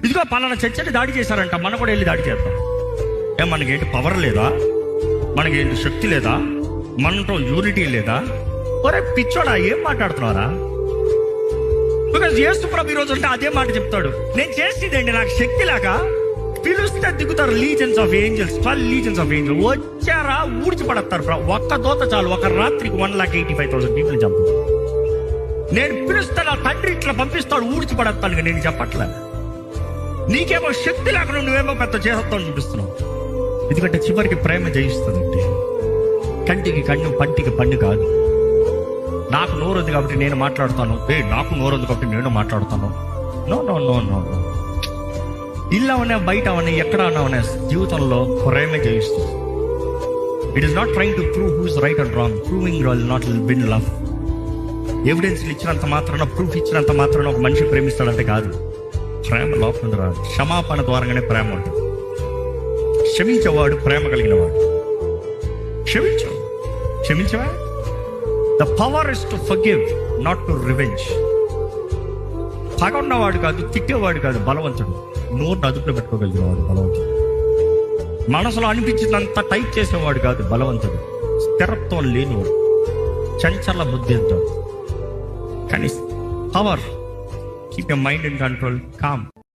ఇదిగో పలానా చర్చని దాడి చేశారంట, మనం కూడా వెళ్ళి దాడి చేద్దాం. మనకేంటి పవర్ లేదా? మనకేంటి శక్తి లేదా? మనతో యూనిటీ లేదా? ఒరే పిచ్చోడా, ఏం మాట్లాడుతున్నారా? బికాజ్ యేసు ప్రభు ఈ రోజు అంటే అదే మాట చెప్తాడు. నేను చేసేదేంటి, నాకు శక్తి లేక పిలుస్తే దిగుతారు lesions of angels, 12 lesions of angels వచ్చారా, ఊడ్చి పడతారు. ఒక్క దోత చాలు, ఒక రాత్రికి 1,85,000 పీపుల్ చంపు. నేను పిలుస్తే నా తండ్రి ఇట్లా పంపిస్తాడు, ఊడ్చి పడతాను. నేను చెప్పట్లే, నీకేమో శక్తి లేకుండా నువ్వేమో పెద్ద చేస్తావు చూపిస్తున్నావు. ఎందుకంటే చివరికి ప్రేమ జయిస్తుందంటే కంటికి కన్ను, పంటికి పన్ను కాదు. నాకు నోరుంది కాబట్టి నేను మాట్లాడుతాను, నాకు నోరుంది కాబట్టి నేను మాట్లాడుతాను. No no no no no. ఇల్లు అవనే, బయట అవనే, ఎక్కడ అవనే, జీవితంలో ప్రేమ జయిస్తుంది. It is not trying to prove who is right and wrong. Proving will not win love. ఎవిడెన్స్లు ఇచ్చినంత మాత్రాన, ప్రూఫ్ ఇచ్చినంత మాత్రాన ఒక మనిషి ప్రేమిస్తాడంటే కాదు. ప్రేమ లోపల రాదు, క్షమాపణ ద్వారానే ప్రేమ ఉంటుంది. క్షమించేవాడు ప్రేమ కలిగిన వాడు. క్షమించవా? The power is to forgive, not to revenge. పగ ఉన్నవాడు కాదు, తిట్టేవాడు కాదు బలవంతుడు. నోరు అదుపులో పెట్టుకోగలిగిన వాడు బలవంతుడు. మనసులో అనిపించినంత టైప్ చేసేవాడు కాదు బలవంతుడు. స్థిరత్వం లేనివాడు, చంచల బుద్ధి అంటాడు. కానీ power, keep your mind in control, com.